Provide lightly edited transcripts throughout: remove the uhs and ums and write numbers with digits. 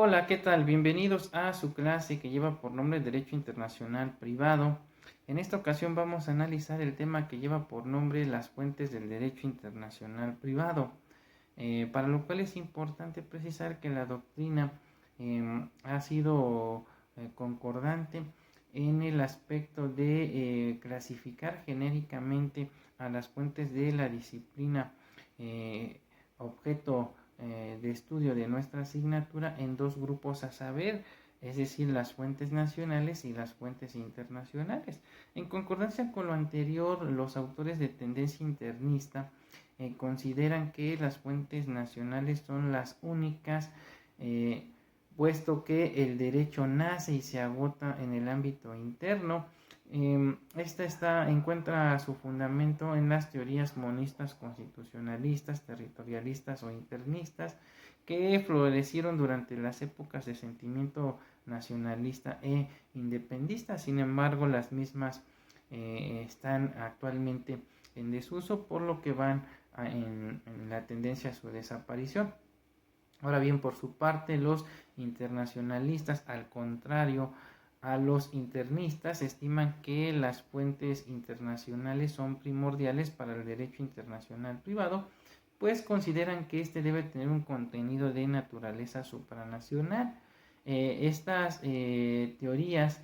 Hola, ¿qué tal? Bienvenidos a su clase que lleva por nombre Derecho Internacional Privado. En esta ocasión vamos a analizar el tema que lleva por nombre las fuentes del derecho internacional privado, para lo cual es importante precisar que la doctrina ha sido concordante en el aspecto de clasificar genéricamente a las fuentes de la disciplina eh, objeto de estudio de nuestra asignatura en dos grupos a saber, es decir, las fuentes nacionales y las fuentes internacionales. En concordancia con lo anterior, los autores de tendencia internista consideran que las fuentes nacionales son las únicas, eh, puesto que el derecho nace y se agota en el ámbito interno. Esta encuentra su fundamento en las teorías monistas, constitucionalistas, territorialistas o internistas que florecieron durante las épocas de sentimiento nacionalista e independentista. Sin embargo, las mismas están actualmente en desuso, por lo que van en la tendencia a su desaparición. Ahora bien, por su parte, los internacionalistas, al contrario a los internistas, estiman que las fuentes internacionales son primordiales para el derecho internacional privado, pues consideran que este debe tener un contenido de naturaleza supranacional. Estas teorías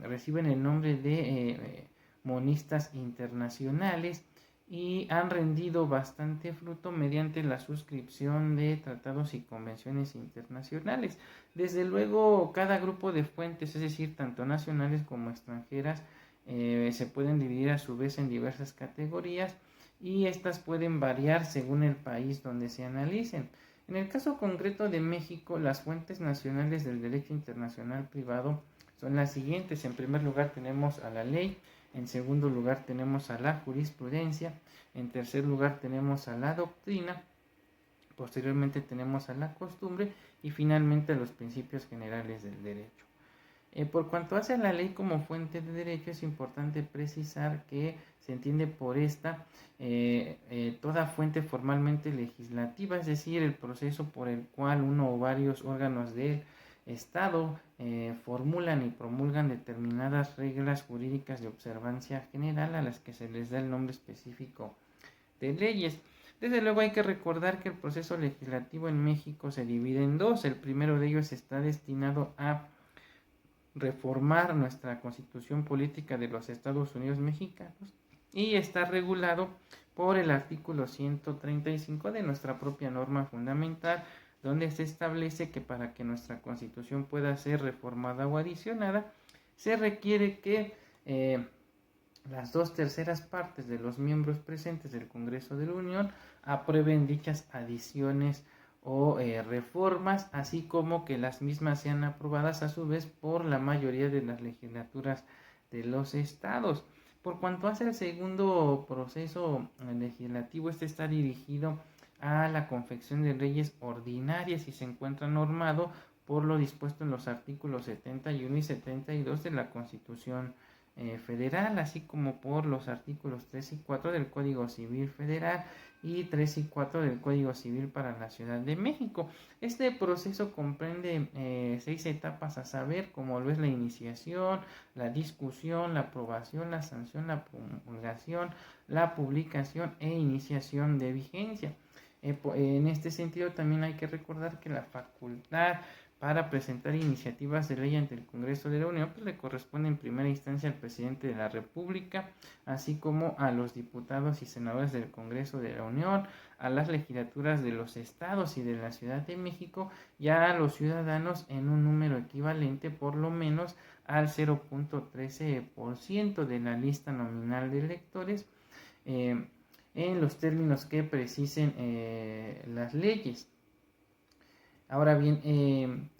reciben el nombre de monistas internacionales y han rendido bastante fruto mediante la suscripción de tratados y convenciones internacionales. Desde luego, cada grupo de fuentes, es decir, tanto nacionales como extranjeras, se pueden dividir a su vez en diversas categorías y estas pueden variar según el país donde se analicen. En el caso concreto de México, las fuentes nacionales del derecho internacional privado son las siguientes. En primer lugar tenemos a la ley, en segundo lugar tenemos a la jurisprudencia, en tercer lugar tenemos a la doctrina, posteriormente tenemos a la costumbre y finalmente a los principios generales del derecho. Por cuanto hace a la ley como fuente de derecho, es importante precisar que se entiende por esta toda fuente formalmente legislativa, es decir, el proceso por el cual uno o varios órganos del Estado formulan y promulgan determinadas reglas jurídicas de observancia general a las que se les da el nombre específico de leyes. Desde luego hay que recordar que el proceso legislativo en México se divide en dos. El primero de ellos está destinado a reformar nuestra constitución política de los Estados Unidos mexicanos y está regulado por el artículo 135 de nuestra propia norma fundamental, donde se establece que para que nuestra constitución pueda ser reformada o adicionada, se requiere que las 2/3 partes de los miembros presentes del Congreso de la Unión aprueben dichas adiciones o reformas, así como que las mismas sean aprobadas a su vez por la mayoría de las legislaturas de los estados. Por cuanto hace el segundo proceso legislativo, este está dirigido a la confección de leyes ordinarias y se encuentra normado por lo dispuesto en los artículos 71 y 72 de la Constitución Federal, así como por los artículos 3 y 4 del Código Civil Federal y 3 y 4 del Código Civil para la Ciudad de México. Este proceso comprende 6 etapas a saber, como lo es la iniciación, la discusión, la aprobación, la sanción, la promulgación, la publicación e iniciación de vigencia. En este sentido también hay que recordar que la facultad para presentar iniciativas de ley ante el Congreso de la Unión, pues le corresponde en primera instancia al presidente de la República, así como a los diputados y senadores del Congreso de la Unión, a las legislaturas de los estados y de la Ciudad de México, y a los ciudadanos en un número equivalente por lo menos al 0.13% de la lista nominal de electores, en los términos que precisen las leyes. Ahora bien,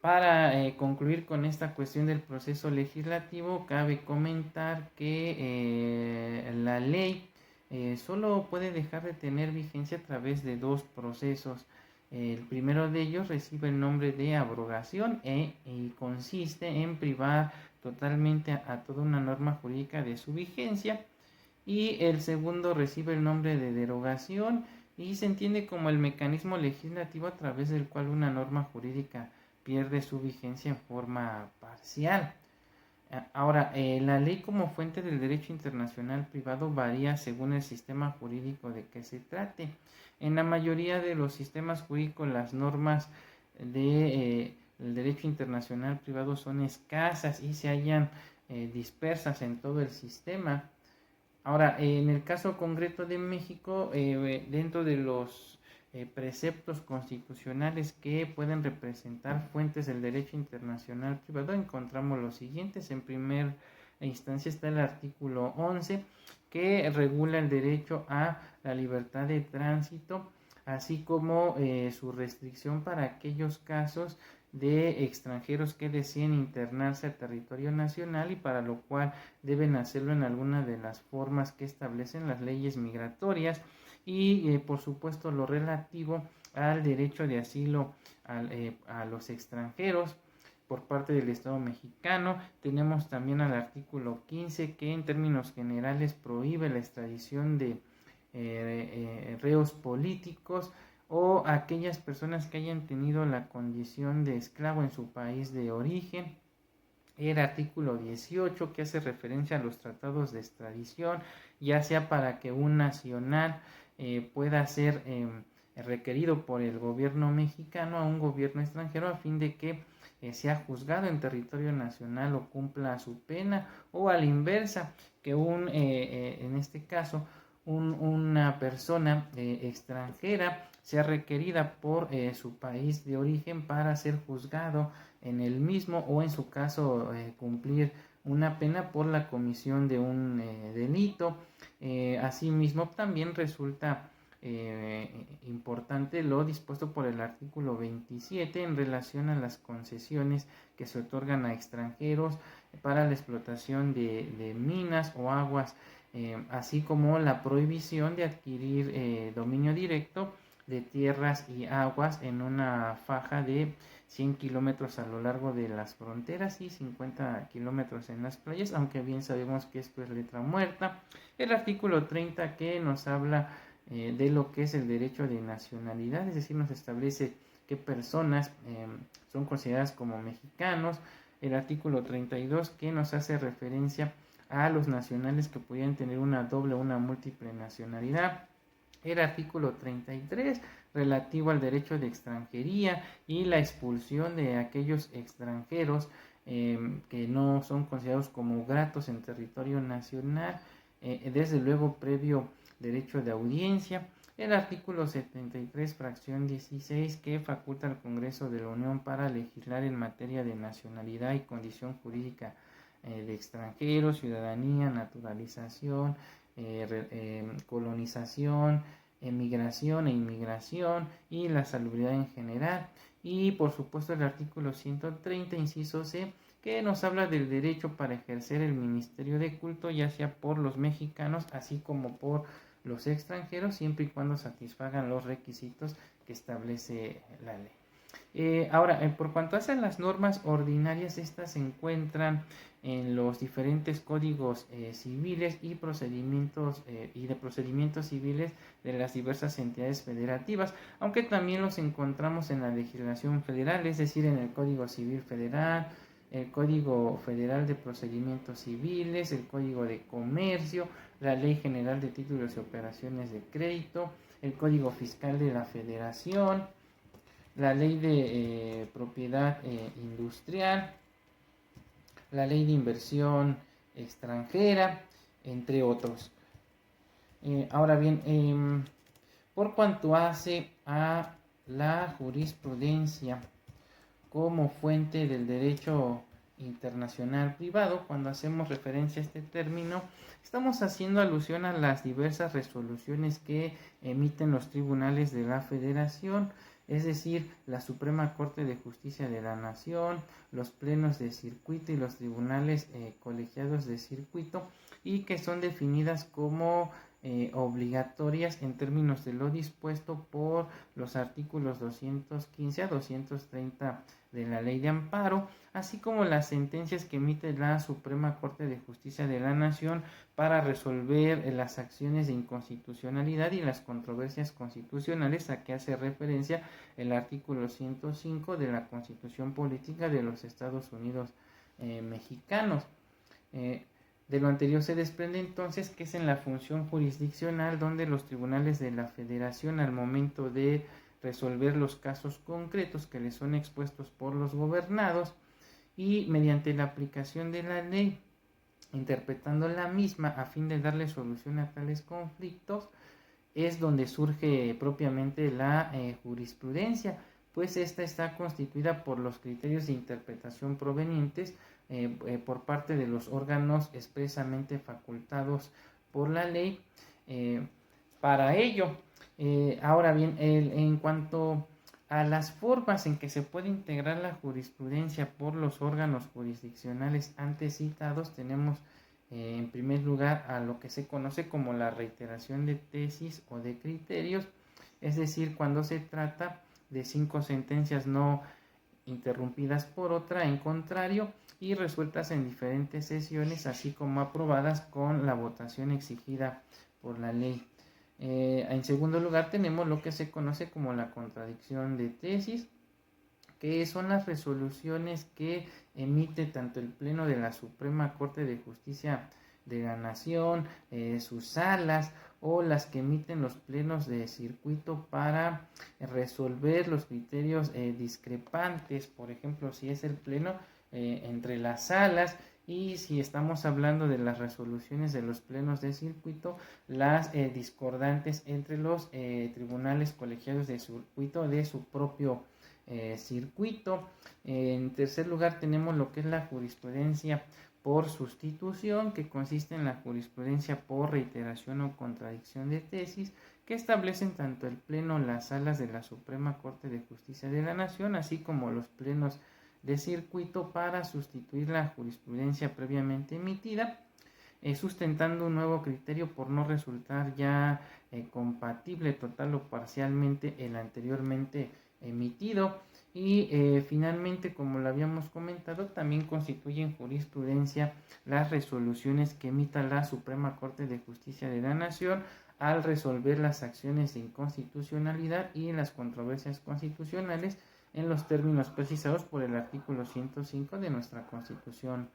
para concluir con esta cuestión del proceso legislativo, cabe comentar que la ley solo puede dejar de tener vigencia a través de dos procesos. El primero de ellos recibe el nombre de abrogación y consiste en privar totalmente a toda una norma jurídica de su vigencia. Y el segundo recibe el nombre de derogación y se entiende como el mecanismo legislativo a través del cual una norma jurídica pierde su vigencia en forma parcial. Ahora, la ley como fuente del derecho internacional privado varía según el sistema jurídico de que se trate. En la mayoría de los sistemas jurídicos las normas del derecho internacional privado son escasas y se hallan dispersas en todo el sistema. Ahora, en el caso concreto de México, dentro de los preceptos constitucionales que pueden representar fuentes del derecho internacional privado, encontramos los siguientes. En primera instancia está el artículo 11, que regula el derecho a la libertad de tránsito, así como su restricción para aquellos casos de extranjeros que deseen internarse al territorio nacional y para lo cual deben hacerlo en alguna de las formas que establecen las leyes migratorias y por supuesto lo relativo al derecho de asilo a los extranjeros por parte del Estado mexicano. Tenemos también al artículo 15 que en términos generales prohíbe la extradición de reos políticos o aquellas personas que hayan tenido la condición de esclavo en su país de origen. El artículo 18 que hace referencia a los tratados de extradición, ya sea para que un nacional pueda ser requerido por el gobierno mexicano a un gobierno extranjero a fin de que sea juzgado en territorio nacional o cumpla su pena, o a la inversa, que en este caso una persona extranjera sea requerida por su país de origen para ser juzgado en el mismo o en su caso cumplir una pena por la comisión de un delito. Asimismo también resulta importante lo dispuesto por el artículo 27 en relación a las concesiones que se otorgan a extranjeros para la explotación de minas o aguas, así como la prohibición de adquirir dominio directo de tierras y aguas en una faja de 100 kilómetros a lo largo de las fronteras y 50 kilómetros en las playas, aunque bien sabemos que esto es letra muerta. El artículo 30 que nos habla de lo que es el derecho de nacionalidad, es decir, nos establece qué personas son consideradas como mexicanos. El artículo 32 que nos hace referencia a los nacionales que pudieran tener una doble o una múltiple nacionalidad. El artículo 33 relativo al derecho de extranjería y la expulsión de aquellos extranjeros que no son considerados como gratos en territorio nacional, desde luego previo derecho de audiencia. El artículo 73, fracción 16, que faculta al Congreso de la Unión para legislar en materia de nacionalidad y condición jurídica de extranjeros, ciudadanía, naturalización, colonización, emigración e inmigración y la salubridad en general. Y por supuesto el artículo 130, inciso C, que nos habla del derecho para ejercer el ministerio de culto, ya sea por los mexicanos así como por los extranjeros, siempre y cuando satisfagan los requisitos que establece la ley. Ahora, por cuanto hacen las normas ordinarias, estas se encuentran en los diferentes códigos civiles y procedimientos y de procedimientos civiles de las diversas entidades federativas, aunque también los encontramos en la legislación federal, es decir, en el Código Civil Federal, el Código Federal de Procedimientos Civiles, el Código de Comercio, la Ley General de Títulos y Operaciones de Crédito, el Código Fiscal de la Federación, la Ley de Propiedad Industrial, la Ley de Inversión Extranjera, entre otros. Ahora bien, por cuanto hace a la jurisprudencia como fuente del derecho internacional privado, cuando hacemos referencia a este término, estamos haciendo alusión a las diversas resoluciones que emiten los tribunales de la Federación, es decir, la Suprema Corte de Justicia de la Nación, los plenos de circuito y los tribunales colegiados de circuito, y que son definidas como obligatorias en términos de lo dispuesto por los artículos 215 a 230 de la Ley de Amparo, así como las sentencias que emite la Suprema Corte de Justicia de la Nación para resolver las acciones de inconstitucionalidad y las controversias constitucionales a que hace referencia el artículo 105 de la Constitución Política de los Estados Unidos mexicanos. De lo anterior se desprende entonces que es en la función jurisdiccional donde los tribunales de la Federación, al momento de resolver los casos concretos que les son expuestos por los gobernados y mediante la aplicación de la ley, interpretando la misma a fin de darle solución a tales conflictos, es donde surge propiamente la jurisprudencia, pues esta está constituida por los criterios de interpretación provenientes por parte de los órganos expresamente facultados por la ley para ello. Ahora bien, en cuanto a las formas en que se puede integrar la jurisprudencia por los órganos jurisdiccionales antes citados, tenemos en primer lugar a lo que se conoce como la reiteración de tesis o de criterios, es decir, cuando se trata de 5 sentencias no interrumpidas por otra en contrario y resueltas en diferentes sesiones, así como aprobadas con la votación exigida por la ley. En segundo lugar tenemos lo que se conoce como la contradicción de tesis, que son las resoluciones que emite tanto el Pleno de la Suprema Corte de Justicia de la Nación, sus salas, o las que emiten los plenos de circuito para resolver los criterios discrepantes, por ejemplo, si es el pleno entre las salas, y si estamos hablando de las resoluciones de los plenos de circuito, las discordantes entre los tribunales colegiados de circuito de su propio circuito. En tercer lugar tenemos lo que es la jurisprudencia por sustitución, que consiste en la jurisprudencia por reiteración o contradicción de tesis, que establecen tanto el Pleno, las salas de la Suprema Corte de Justicia de la Nación, así como los plenos de circuito para sustituir la jurisprudencia previamente emitida, sustentando un nuevo criterio por no resultar ya compatible total o parcialmente el anteriormente emitido. Y finalmente, como lo habíamos comentado, también constituyen jurisprudencia las resoluciones que emita la Suprema Corte de Justicia de la Nación al resolver las acciones de inconstitucionalidad y las controversias constitucionales en los términos precisados por el artículo 105 de nuestra Constitución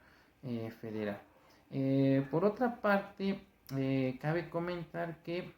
Federal. Por otra parte, cabe comentar que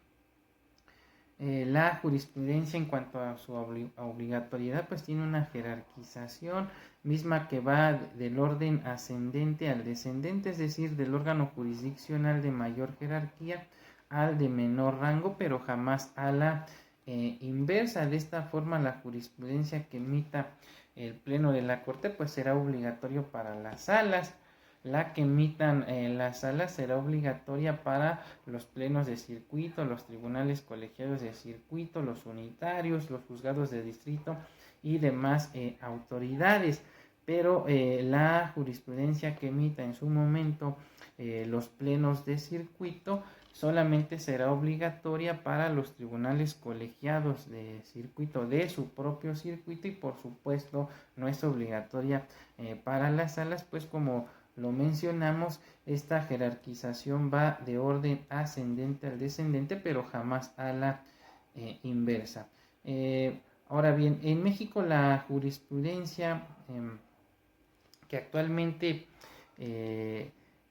la jurisprudencia en cuanto a su obligatoriedad pues tiene una jerarquización misma que va del orden ascendente al descendente, es decir, del órgano jurisdiccional de mayor jerarquía al de menor rango, pero jamás a la inversa. De esta forma, la jurisprudencia que emita el Pleno de la Corte pues será obligatorio para las salas. La que emitan las salas será obligatoria para los plenos de circuito, los tribunales colegiados de circuito, los unitarios, los juzgados de distrito y demás autoridades. Pero la jurisprudencia que emita en su momento los plenos de circuito solamente será obligatoria para los tribunales colegiados de circuito de su propio circuito, y por supuesto no es obligatoria para las salas, pues como lo mencionamos, esta jerarquización va de orden ascendente al descendente, pero jamás a la inversa. Ahora bien, en México la jurisprudencia que actualmente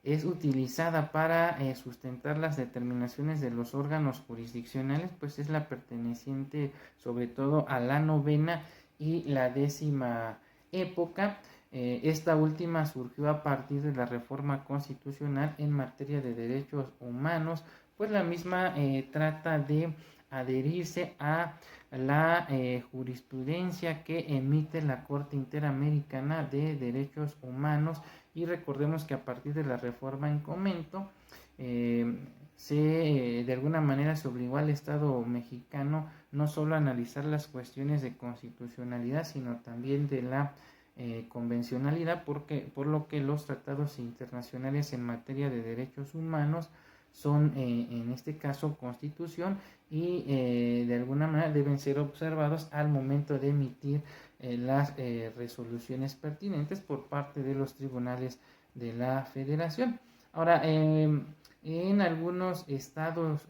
es utilizada para sustentar las determinaciones de los órganos jurisdiccionales, pues es la perteneciente sobre todo a la 9ª y la 10ª época. Esta última surgió a partir de la reforma constitucional en materia de derechos humanos, pues la misma trata de adherirse a la jurisprudencia que emite la Corte Interamericana de Derechos Humanos, y recordemos que a partir de la reforma en comento de alguna manera se obligó al Estado mexicano no solo a analizar las cuestiones de constitucionalidad, sino también de la convencionalidad, por lo que los tratados internacionales en materia de derechos humanos son en este caso Constitución y de alguna manera deben ser observados al momento de emitir las resoluciones pertinentes por parte de los tribunales de la Federación. Ahora, en algunos estados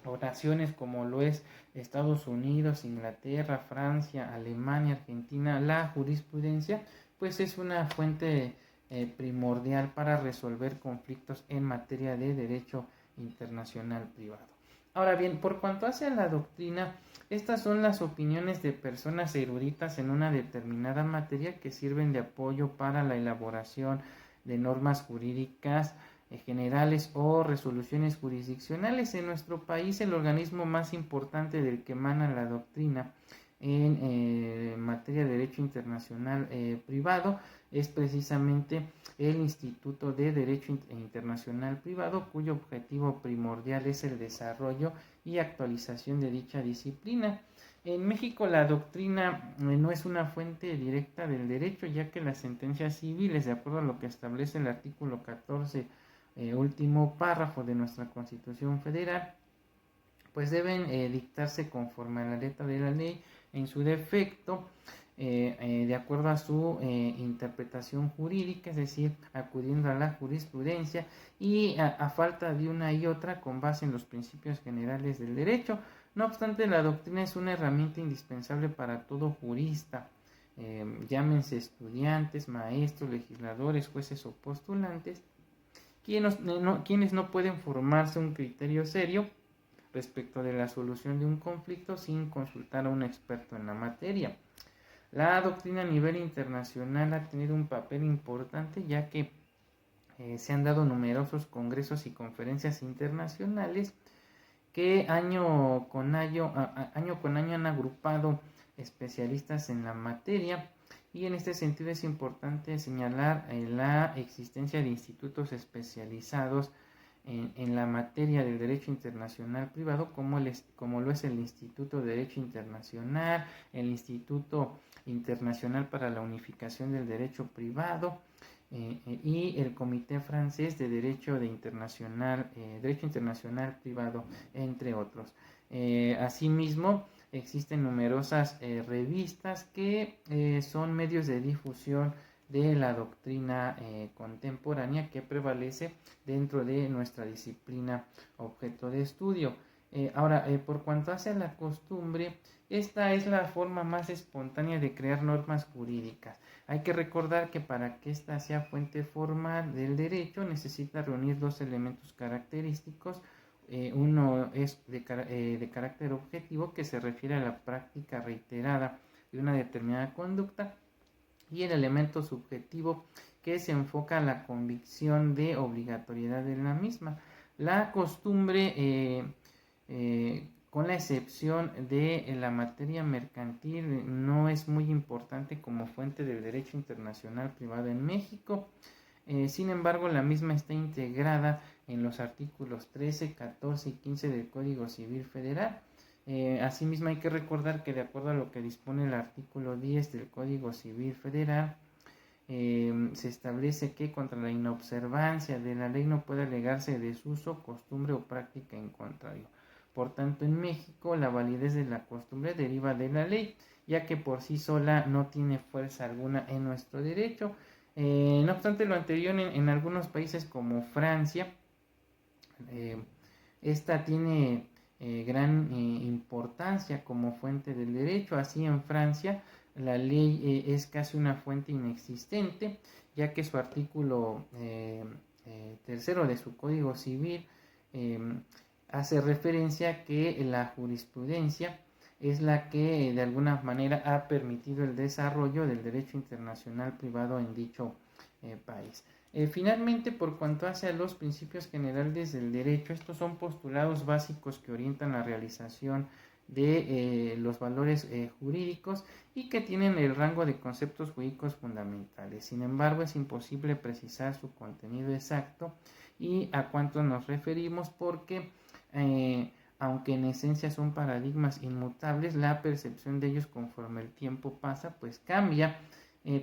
o naciones como lo es Estados Unidos, Inglaterra, Francia, Alemania, Argentina, la jurisprudencia pues es una fuente primordial para resolver conflictos en materia de derecho internacional privado. Ahora bien, por cuanto hace a la doctrina, estas son las opiniones de personas eruditas en una determinada materia que sirven de apoyo para la elaboración de normas jurídicas generales o resoluciones jurisdiccionales. En nuestro país, el organismo más importante del que emana la doctrina en materia de derecho internacional privado es precisamente el Instituto de Derecho Internacional Privado, cuyo objetivo primordial es el desarrollo y actualización de dicha disciplina. En México la doctrina no es una fuente directa del derecho, ya que las sentencias civiles, de acuerdo a lo que establece el artículo 14, último párrafo de nuestra Constitución Federal, pues deben dictarse conforme a la letra de la ley, en su defecto, de acuerdo a su interpretación jurídica, es decir, acudiendo a la jurisprudencia y a falta de una y otra con base en los principios generales del derecho. No obstante, la doctrina es una herramienta indispensable para todo jurista, llámense estudiantes, maestros, legisladores, jueces o postulantes, quienes no pueden formarse un criterio serio respecto de la solución de un conflicto sin consultar a un experto en la materia. La doctrina a nivel internacional ha tenido un papel importante, ya que se han dado numerosos congresos y conferencias internacionales que año con año han agrupado especialistas en la materia, y en este sentido es importante señalar la existencia de institutos especializados en la materia del derecho internacional privado, como lo es el Instituto de Derecho Internacional, el Instituto Internacional para la Unificación del Derecho Privado y el Comité Francés de Derecho Internacional Privado, entre otros. Asimismo, existen numerosas revistas que son medios de difusión de la doctrina contemporánea que prevalece dentro de nuestra disciplina objeto de estudio. Ahora, por cuanto hace a la costumbre, esta es la forma más espontánea de crear normas jurídicas. Hay que recordar que para que ésta sea fuente formal del derecho necesita reunir dos elementos característicos. Uno es de carácter objetivo, que se refiere a la práctica reiterada de una determinada conducta, y el elemento subjetivo, que se enfoca a la convicción de obligatoriedad de la misma. La costumbre, con la excepción de la materia mercantil, no es muy importante como fuente del derecho internacional privado en México. Sin embargo, la misma está integrada en los artículos 13, 14 y 15 del Código Civil Federal. Asimismo, hay que recordar que de acuerdo a lo que dispone el artículo 10 del Código Civil Federal, se establece que contra la inobservancia de la ley no puede alegarse desuso, costumbre o práctica en contrario. Por tanto, en México la validez de la costumbre deriva de la ley, ya que por sí sola no tiene fuerza alguna en nuestro derecho. No obstante lo anterior, en algunos países como Francia, esta tiene gran importancia como fuente del derecho. Así, en Francia la ley es casi una fuente inexistente, ya que su artículo tercero de su Código Civil hace referencia a que la jurisprudencia es la que de alguna manera ha permitido el desarrollo del derecho internacional privado en dicho país. Finalmente, por cuanto hace a los principios generales del derecho, estos son postulados básicos que orientan la realización de los valores jurídicos y que tienen el rango de conceptos jurídicos fundamentales. Sin embargo, es imposible precisar su contenido exacto y a cuánto nos referimos, porque aunque en esencia son paradigmas inmutables, la percepción de ellos conforme el tiempo pasa pues cambia.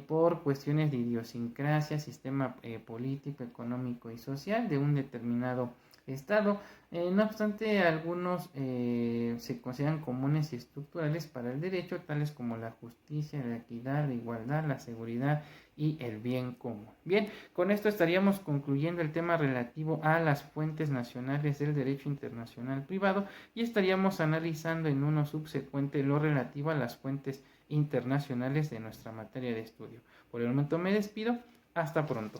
por cuestiones de idiosincrasia, sistema político, económico y social de un determinado Estado. No obstante, algunos se consideran comunes y estructurales para el derecho, tales como la justicia, la equidad, la igualdad, la seguridad y el bien común. Bien, con esto estaríamos concluyendo el tema relativo a las fuentes nacionales del derecho internacional privado y estaríamos analizando en uno subsecuente lo relativo a las fuentes internacionales de nuestra materia de estudio. Por el momento me despido, hasta pronto.